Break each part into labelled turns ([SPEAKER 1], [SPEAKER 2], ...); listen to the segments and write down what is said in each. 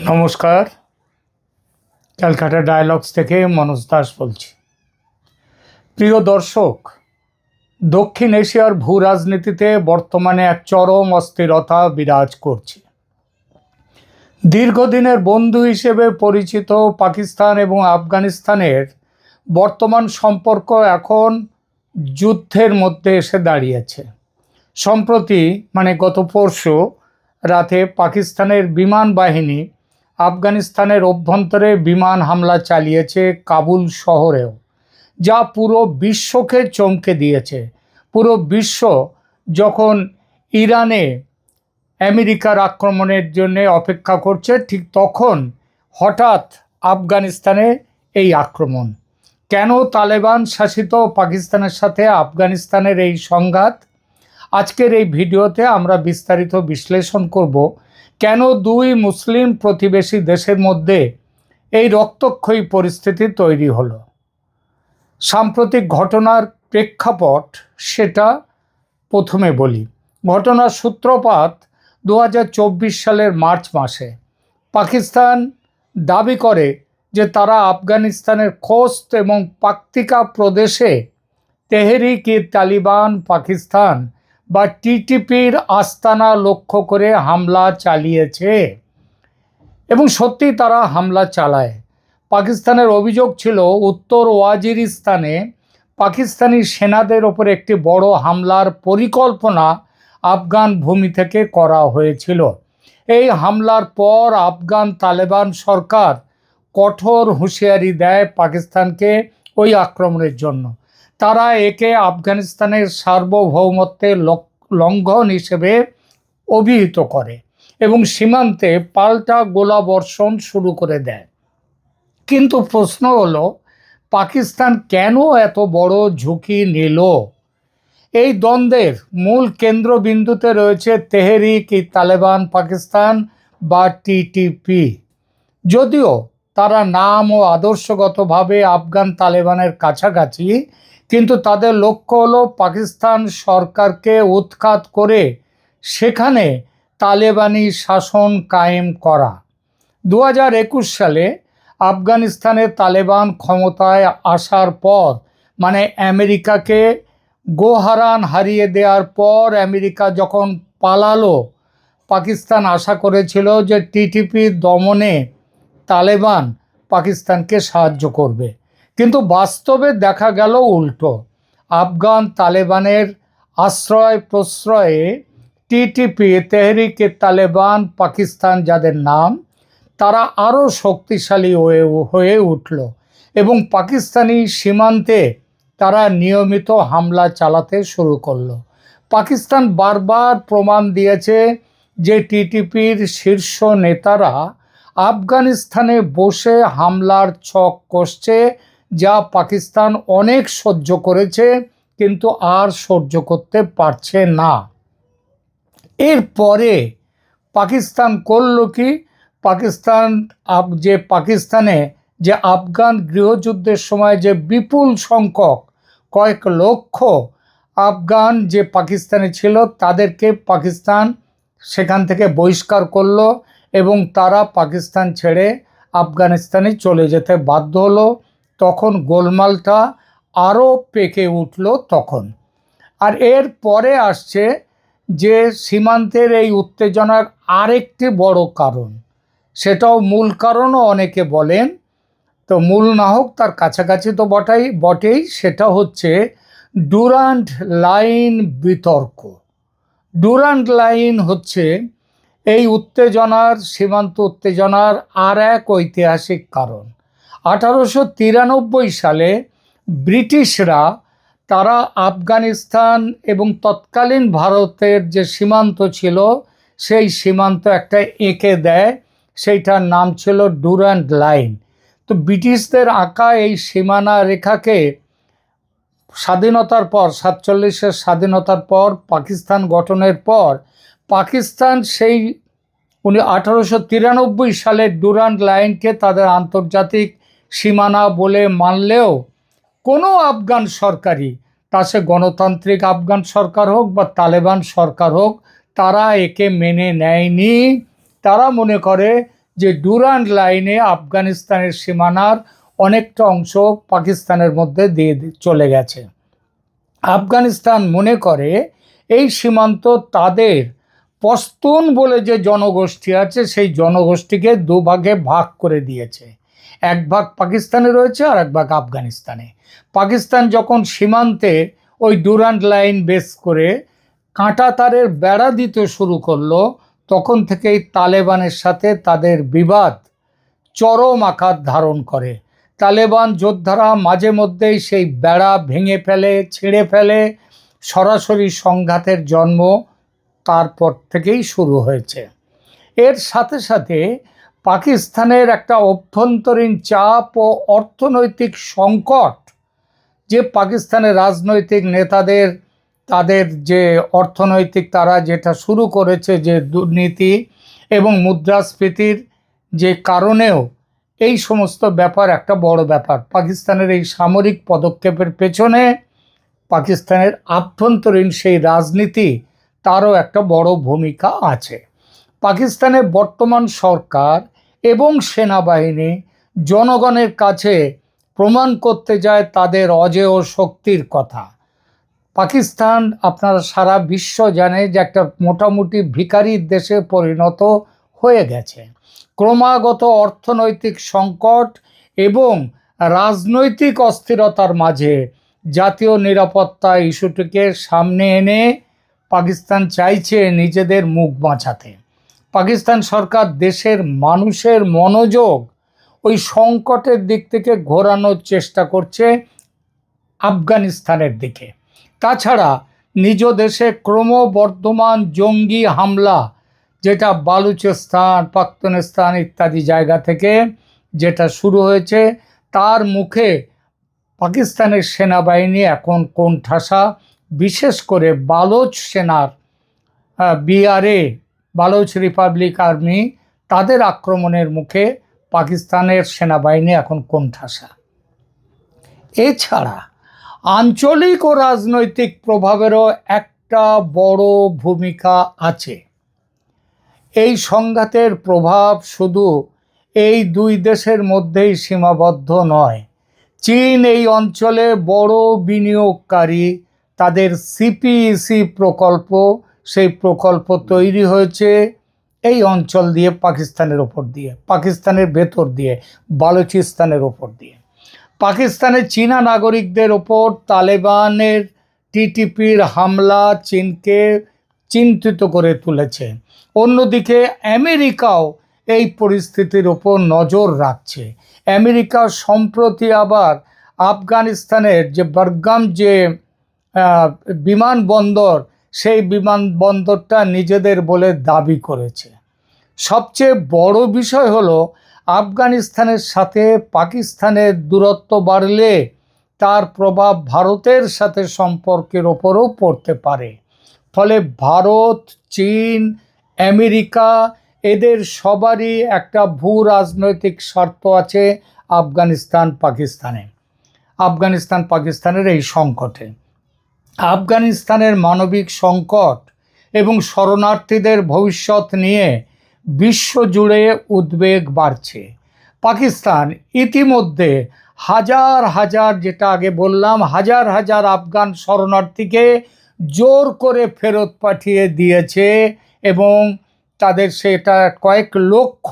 [SPEAKER 1] নমস্কার, ক্যালকাটা ডায়ালগস থেকে মনোজ দাস বলছি। প্রিয় দর্শক, দক্ষিণ এশিয়ার ভূ রাজনীতিতে বর্তমানে এক চরম অস্থিরতা বিরাজ করছে। দীর্ঘদিনের বন্ধু হিসেবে পরিচিত পাকিস্তান এবং আফগানিস্তানের বর্তমান সম্পর্ক এখন যুদ্ধের মধ্যে এসে দাঁড়িয়েছে। সম্প্রতি গত পরশু রাতে পাকিস্তানের বিমান বাহিনী আফগানিস্তানের অভ্যন্তরে বিমান হামলা চালিয়েছে কাবুল শহরেও, যা পুরো বিশ্বকে চমকে দিয়েছে। পুরো বিশ্ব যখন ইরানে আমেরিকার আক্রমণের জন্য অপেক্ষা করছে, ঠিক তখন হঠাৎ আফগানিস্তানে এই আক্রমণ। কেন তালেবান শাসিত পাকিস্তানের সাথে আফগানিস্তানের এই সংঘাত? আজকের এই ভিডিওতে আমরা বিস্তারিত বিশ্লেষণ করব কেন দুই মুসলিম প্রতিবেশী দেশের মধ্যে এই রক্তক্ষয়ী পরিস্থিতি তৈরি হলো। সাম্প্রতিক ঘটনার প্রেক্ষাপট সেটা প্রথমে বলি। ঘটনার সূত্রপাত 2024 সালের মার্চ মাসে। পাকিস্তান দাবি করে যে তারা আফগানিস্তানের খোস্ত এবং পাকতিকা প্রদেশে তেহরিক-ই-তালিবান পাকিস্তান বা টিটিপির আস্তানা লক্ষ্য করে হামলা চালিয়েছে, এবং সত্যি তারা হামলা চালায়। পাকিস্তানের অভিযোগ ছিল উত্তর ওয়াজিরিস্তানে পাকিস্তানি সেনাদের ওপর একটি বড় হামলার পরিকল্পনা আফগান ভূমি থেকে করা হয়েছিল। এই হামলার পর আফগান তালেবান সরকার কঠোর হুঁশিয়ারি দেয় পাকিস্তানকে ওই আক্রমণের জন্য। তারা একে আফগানিস্তানের সার্বভৌমত্বের লঙ্ঘন হিসেবে অভিহিত করে এবং সীমান্তে পাল্টা গোলাবর্ষণ শুরু করে দেয়। কিন্তু প্রশ্ন হলো, পাকিস্তান কেন এত বড় ঝুঁকি নিল? এই দ্বন্দ্বের মূল কেন্দ্রবিন্দুতে রয়েছে তেহরিক-ই-তালেবান পাকিস্তান বা টিটিপি। যদিও তারা নাম ও আদর্শগতভাবে আফগান তালেবানের কাছাকাছি, কিন্তু তাদের লক্ষ্য হলো পাকিস্তান সরকারকে উৎখাত করে সেখানে তালেবানি শাসন কায়েম করা। 2021 সালে আফগানিস্তানে তালেবান ক্ষমতায় আসার পর, আমেরিকাকে গোহারান হারিয়ে দেওয়ার পর আমেরিকা যখন পালালো, পাকিস্তান আশা করেছিল যে টিটিপি দমনে তালেবান পাকিস্তানকে সাহায্য করবে, কিন্তু বাস্তবে দেখা গেল উল্টো। আফগান তালেবানের আশ্রয় প্রশ্রয়ে টিটিপি তেহরিক-ই-তালেবান পাকিস্তান যাদের নাম, তারা আরও শক্তিশালী হয়ে উঠল এবং পাকিস্তানি সীমান্তে তারা নিয়মিত হামলা চালাতে শুরু করলো। পাকিস্তান বারবার প্রমাণ দিয়েছে যে টিটিপির শীর্ষ নেতারা আফগানিস্তানে বসে হামলার ছক কষছে, যা পাকিস্তান অনেক সহ্য করেছে কিন্তু আর সহ্য করতে পারছে না। এরপরে পাকিস্তান করল কি? পাকিস্তানে যে আফগান গৃহযুদ্ধের সময় যে বিপুল সংখ্যক কয়েক লক্ষ আফগান যে পাকিস্তানে ছিল, তাদেরকে পাকিস্তান সেখান থেকে বহিষ্কার করলো এবং তারা পাকিস্তান ছেড়ে আফগানিস্তানে চলে যেতে বাধ্য হলো। তখন গোলমালটা আরও পেকে উঠল তখন। আর এর পরে আসছে যে সীমান্তের এই উত্তেজনার আরেকটি বড় কারণ, সেটাও মূল কারণও অনেকে বলেন, তো মূল না হোক তার কাছাকাছি তো বটেই, সেটা হচ্ছে ডুরান্ড লাইন বিতর্ক। ডুরান্ড লাইন হচ্ছে এই উত্তেজনার, সীমান্ত উত্তেজনার আর এক ঐতিহাসিক কারণ। 1893 সালে ব্রিটিশরা তারা আফগানিস্তান এবং তৎকালীন ভারতের যে সীমান্ত ছিল, সেই সীমান্ত একটা এঁকে দেয়, সেইটার নাম ছিল ডুরান্ড লাইন। তো ব্রিটিশদের আঁকা এই সীমানা রেখাকে স্বাধীনতার পর, 47-এর স্বাধীনতার পর, পাকিস্তান গঠনের পর, পাকিস্তান সেই 1893 সালের ডুরান্ড লাইনকে তাদের আন্তর্জাতিক সীমানা বলে মানলেও কোনো আফগান সরকারই, তা সে গণতান্ত্রিক আফগান সরকার হোক বা তালেবান সরকার হোক, তারা একে মেনে নেয়নি। তারা মনে করে যে ডুরান্ড লাইনে আফগানিস্তানের সীমানার অনেকটা অংশ পাকিস্তানের মধ্যে দিয়ে চলে গেছে। আফগানিস্তান মনে করে এই সীমান্ত তাদের পশতুন বলে যে জনগোষ্ঠী আছে সেই জনগোষ্ঠীকে দুভাগে ভাগ করে দিয়েছে। এক ভাগ পাকিস্তানে রয়েছে আর এক ভাগ আফগানিস্তানে। পাকিস্তান যখন সীমান্তে ওই ডুরান্ড লাইন বেস করে কাঁটা তারের বেড়া দিতে শুরু করলো, তখন থেকেই তালেবানের সাথে তাদের বিবাদ চরম আকার ধারণ করে। তালেবান যোদ্ধারা মাঝে মধ্যেই সেই বেড়া ভেঙে ফেলে, ছিঁড়ে ফেলে, সরাসরি সংঘাতের জন্ম তারপর থেকেই শুরু হয়েছে। এর সাথে সাথে পাকিস্তানের একটা অভ্যন্তরীণ চাপ ও অর্থনৈতিক সংকট, যে পাকিস্তানের রাজনৈতিক নেতাদের তাদের যে অর্থনৈতিক তারা যেটা শুরু করেছে যে দুর্নীতি এবং মুদ্রাস্ফীতির যে কারণেও এই সমস্ত ব্যাপার একটা বড় ব্যাপার। পাকিস্তানের এই সামরিক পদক্ষেপের পেছনে পাকিস্তানের আভ্যন্তরীণ সেই রাজনীতি তারও একটা বড় ভূমিকা আছে। পাকিস্তানের বর্তমান সরকার এবং সেনাবাহিনী জনগণের কাছে প্রমাণ করতে যায় তাদের অজেয় শক্তির কথা। পাকিস্তান আপনারা সারা বিশ্ব জানে যে একটা মোটামুটি ভিখারির দেশে পরিণত হয়ে গেছে। ক্রমাগত অর্থনৈতিক সংকট এবং রাজনৈতিক অস্থিরতার মাঝে জাতীয় নিরাপত্তা ইস্যুটিকে সামনে এনে পাকিস্তান চাইছে নিজেদের মুখ বাঁচাতে। পাকিস্তান সরকার দেশের মানুষের মনোযোগ ওই সংকটের দিক থেকে ঘোরানোর চেষ্টা করছে আফগানিস্তানের দিকে। তাছাড়া নিজ দেশে ক্রমবর্ধমান জঙ্গি হামলা, যেটা বালুচিস্তান, পাক্তানিস্তান ইত্যাদি জায়গা থেকে যেটা শুরু হয়েছে, তার মুখে পাকিস্তানের সেনাবাহিনী এখন কোণঠাসা। বিশেষ করে বালোচ সেনার বিআরএ, বালোচ রিপাবলিক আর্মি, তাদের আক্রমণের মুখে পাকিস্তানের সেনাবাহিনী এখন কোণঠাসা। এছাড়া আঞ্চলিক ও রাজনৈতিক প্রভাবেরও একটা বড় ভূমিকা আছে। এই সংঘাতের প্রভাব শুধু এই দুই দেশের মধ্যেই সীমাবদ্ধ নয়। চীন এই অঞ্চলে বড় বিনিয়োগকারী। তাদের সিপিইসি প্রকল্প, সেই প্রকল্প তৈরি হয়েছে এই অঞ্চল দিয়ে, পাকিস্তানের ওপর দিয়ে, পাকিস্তানের ভেতর দিয়ে, বালুচিস্তানের ওপর দিয়ে। পাকিস্তানের চীনা নাগরিকদের ওপর তালেবানের টিটিপির হামলা চীনকে চিন্তিত করে তুলেছে। অন্যদিকে আমেরিকাও এই পরিস্থিতির ওপর নজর রাখছে। আমেরিকা সম্প্রতি আবার আফগানিস্তানের যে বারগাম যে বিমানবন্দর, সেই বিমানবন্দরটা নিজেদের বলে দাবি করেছে। সবচেয়ে বড় বিষয় হলো আফগানিস্তানের সাথে পাকিস্তানের দূরত্ব বাড়লে তার প্রভাব ভারতের সাথে সম্পর্কের ওপরও পড়তে পারে। ফলে ভারত, চীন, আমেরিকা এদের সবারই একটা ভূ রাজনৈতিক স্বার্থ আছে আফগানিস্তান পাকিস্তানের এই সংকটে। আফগানিস্তানের মানবিক সংকট এবং শরণার্থীদের ভবিষ্যৎ নিয়ে বিশ্বজুড়ে উদ্বেগ বাড়ছে। পাকিস্তান ইতিমধ্যে হাজার হাজার, যেটা আগে বললাম, হাজার হাজার আফগান শরণার্থীকে জোর করে ফেরত পাঠিয়ে দিয়েছে এবং তাদের সেটা কয়েক লক্ষ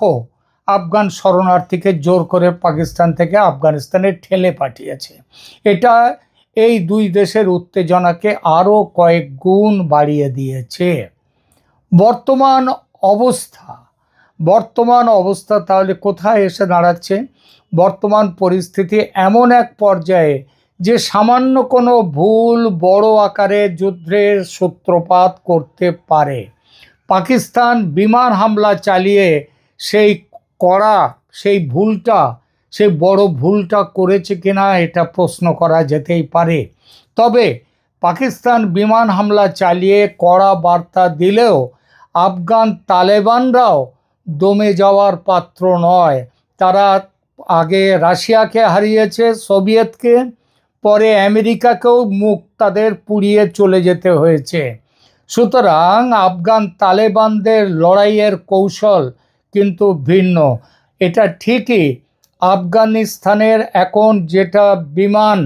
[SPEAKER 1] আফগান শরণার্থীকে জোর করে পাকিস্তান থেকে আফগানিস্তানে ঠেলে পাঠিয়েছে। এটা এই দুই দেশের উত্তেজনাকে আরও কয়েক গুণ বাড়িয়ে দিয়েছে। বর্তমান অবস্থা তাহলে কোথায় এসে দাঁড়াচ্ছে? বর্তমান পরিস্থিতি এমন এক পর্যায়ে যে সামান্য কোনো ভুল বড় আকারে যুদ্ধের সূত্রপাত করতে পারে। পাকিস্তান বিমান হামলা চালিয়ে সেই বড় ভুলটা করেছে কিনা এটা প্রশ্ন করা যেতেই পারে। তবে পাকিস্তান বিমান হামলা চালিয়ে কড়া বার্তা দিলেও আফগান তালেবানরাও দমে যাওয়ার পাত্র নয়। তারা আগে রাশিয়াকে হারিয়েছে, সোভিয়েতকে, পরে আমেরিকাকেও মুখ তাদের পুড়িয়ে চলে যেতে হয়েছে। সুতরাং আফগান তালেবানদের লড়াইয়ের কৌশল কিন্তু ভিন্ন। এটা ঠিকই, আফগানিস্তানের এখন যেটা বিমান,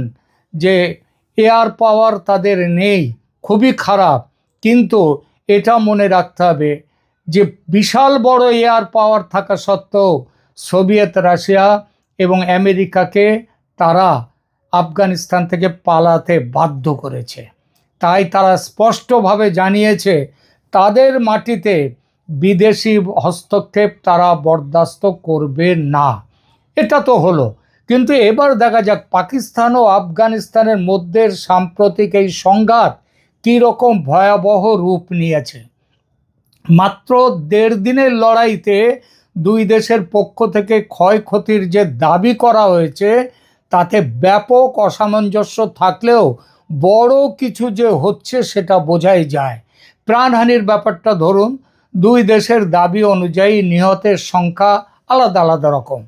[SPEAKER 1] যে এয়ার পাওয়ার তাদের নেই, খুবই খারাপ। কিন্তু এটা মনে রাখতে হবে যে বিশাল বড় এয়ার পাওয়ার থাকা সত্ত্বেও সোভিয়েত রাশিয়া এবং আমেরিকাকে তারা আফগানিস্তান থেকে পালাতে বাধ্য করেছে। তাই তারা স্পষ্টভাবে জানিয়েছে তাদের মাটিতে বিদেশি হস্তক্ষেপ তারা বরদাস্ত করবে না। এটা তো হলো, কিন্তু এবার দেখা যাক পাকিস্তান ও আফগানিস্তানের মধ্যে সাম্প্রতিক এই সংঘাত কী রকম ভয়াবহ রূপ নিয়েছে। মাত্র 1.5 দিনের লড়াইতে দুই দেশের পক্ষ থেকে ক্ষয়ক্ষতির যে দাবি করা হয়েছে তাতে ব্যাপক অসামঞ্জস্য থাকলেও বড় কিছু যে হচ্ছে সেটা বোঝাই যায়। প্রাণহানির ব্যাপারটা ধরুন, দুই দেশের দাবি অনুযায়ী নিহতের সংখ্যা আলাদা আলাদা রকম।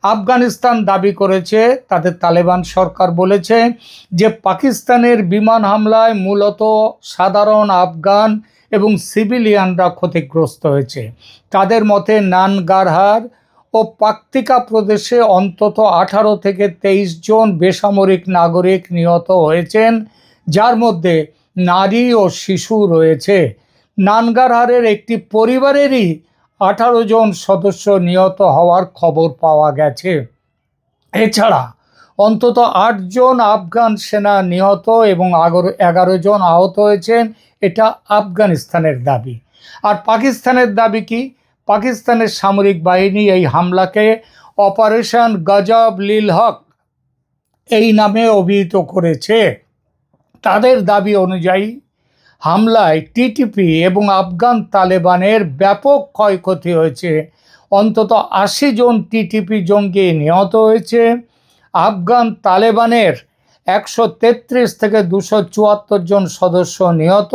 [SPEAKER 1] আফগানিস্তান দাবি করেছে, তাদের তালেবান সরকার বলেছে যে পাকিস্তানের বিমান হামলায় মূলত সাধারণ আফগান এবং সিভিলিয়ানরা ক্ষতিগ্রস্ত হয়েছে। তাদের মতে নানগারহার ও পাকতিকা প্রদেশে অন্তত 18 থেকে 23 জন বেসামরিক নাগরিক নিহত হয়েছেন, যার মধ্যে নারী ও শিশু রয়েছে। নানগারহারের একটি পরিবারেরই 18 জন সদস্য নিহত হওয়ার খবর পাওয়া গেছে। এছাড়া অন্তত 8 জন আফগান সেনা নিহত এবং 11 জন আহত হয়েছেন, এটা আফগানিস্তানের দাবি। আর পাকিস্তানের দাবি কি? পাকিস্তানের সামরিক বাহিনী এই হামলাকে অপারেশন গজব লিল হক এই নামে অভিহিত করেছে। তাদের দাবি অনুযায়ী হামলায় টিটিপি এবং আফগান তালেবানের ব্যাপক ক্ষয়ক্ষতি হয়েছে। অন্তত 80 জন টিটিপি জঙ্গি নিহত হয়েছে। আফগান তালেবানের 133 থেকে 274 জন সদস্য নিহত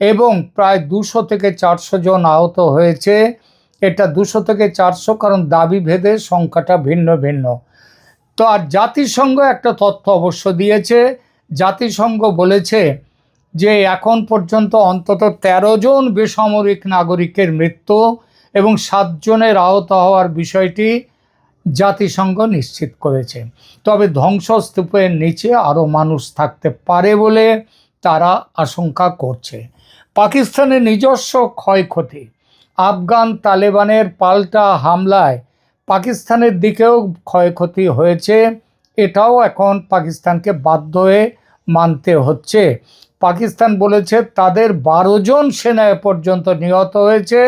[SPEAKER 1] এবং প্রায় 200 থেকে 400 জন আহত হয়েছে। এটা 200 থেকে 400, কারণ দাবি ভেদে সংখ্যাটা ভিন্ন ভিন্ন। তো আর জাতিসংঘ একটা তথ্য অবশ্য দিয়েছে। জাতিসংঘ বলেছে যে এখন পর্যন্ত অন্তত 13 জন বেসামরিক নাগরিকের মৃত্যু এবং 7 জনের আহত হওয়ার বিষয়টি জাতিসংঘ নিশ্চিত করেছে। তবে ধ্বংসস্তূপের নিচে আরও মানুষ থাকতে পারে বলে তারা আশঙ্কা করছে। পাকিস্তানের নিজস্ব ক্ষয়ক্ষতি, আফগান তালেবানের পাল্টা হামলায় পাকিস্তানের দিকেও ক্ষয়ক্ষতি হয়েছে, এটাও এখন পাকিস্তানকে বাধ্য হয়ে মানতে হচ্ছে। পাকিস্তান বলেছে তাদের 12 জন সেনা পর্যন্ত নিহত হয়েছে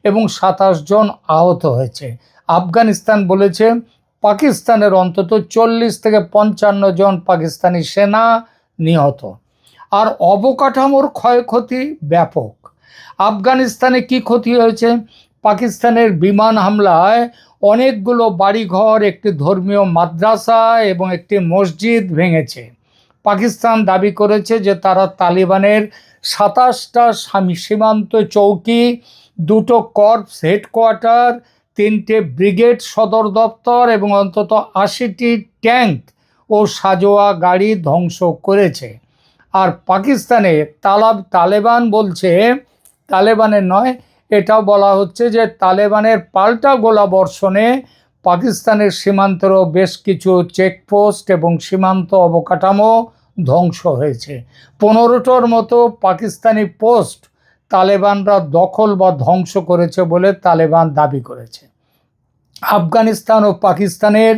[SPEAKER 1] এবং 27 জন আহত হয়েছে। আফগানিস্তান বলেছে পাকিস্তানের অন্তত 40 থেকে 55 জন পাকিস্তানি সেনা নিহত। আর অবকাঠামোর ক্ষয়ক্ষতি ব্যাপক। আফগানিস্তানে কি ক্ষতি হয়েছে? পাকিস্তানের বিমান হামলায় অনেকগুলো বাড়িঘর, একটি ধর্মীয় মাদ্রাসা এবং একটি মসজিদ ভেঙেছে। পাকিস্তান দাবি করেছে যে তারা তালিবানের 27টা সীমান্ত চৌকি, 2টো কর্পস হেডকোয়ার্টার, 3টে ব্রিগেড সদর দপ্তর এবং অন্তত 80টি ট্যাঙ্ক ও সাজোয়া গাড়ি ধ্বংস করেছে। আর পাকিস্তানে তালেবান বলছে, তালেবানের নয়, এটাও বলা হচ্ছে যে তালেবানের পাল্টা গোলাবর্ষণে পাকিস্তানের সীমান্তেরও বেশ কিছু চেকপোস্ট এবং সীমান্ত অবকাঠামো ধ্বংস হয়েছে। 15টার মতো পাকিস্তানি পোস্ট তালেবানরা দখল বা ধ্বংস করেছে বলে তালেবান দাবি করেছে। আফগানিস্তান ও পাকিস্তানের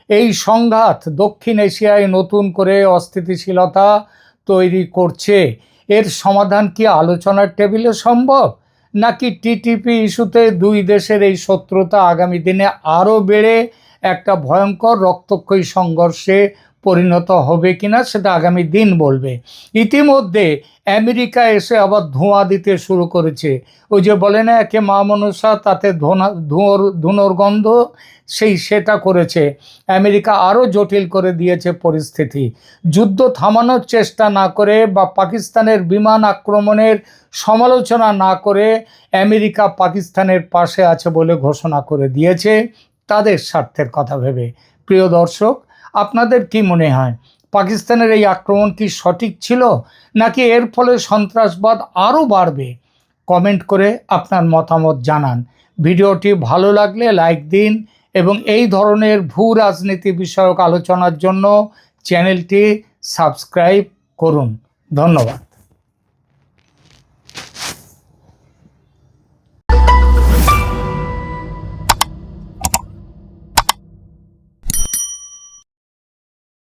[SPEAKER 1] এই সংঘাত দক্ষিণ এশিয়ায় নতুন করে অস্থিতিশীলতা তৈরি করছে। এর সমাধান কি আলোচনার টেবিলে সম্ভব, নাকি টিটিপি ইস্যুতে দুই দেশের এই শত্রুতা আগামী দিনে আরও বেড়ে একটা ভয়ঙ্কর রক্তক্ষয়ী সংঘর্ষে পরিণত হবে কিনা সেটা আগামী দিন বলবে। ইতিমধ্যে আমেরিকা এসে আবার ধোঁয়া দিতে শুরু করেছে। ওই যে বলে না একে মা মনসা তাতে ধুনোর গন্ধ, সেটা করেছে। আমেরিকা আরও জটিল করে দিয়েছে পরিস্থিতি। যুদ্ধ থামানোর চেষ্টা না করে বা পাকিস্তানের বিমান আক্রমণের সমালোচনা না করে আমেরিকা পাকিস্তানের পাশে আছে বলে ঘোষণা করে দিয়েছে তাদের স্বার্থের কথা ভেবে। প্রিয় দর্শক, আপনাদের কি মনে হয় পাকিস্তানের এই আক্রমণ কি সঠিক ছিল, নাকি এর ফলে সন্ত্রাসবাদ আরও বাড়বে? কমেন্ট করে আপনার মতামত জানান। ভিডিওটি ভালো লাগলে লাইক দিন এবং এই ধরনের ভূ রাজনীতি বিষয়ক আলোচনার জন্য চ্যানেলটি সাবস্ক্রাইব করুন। ধন্যবাদ।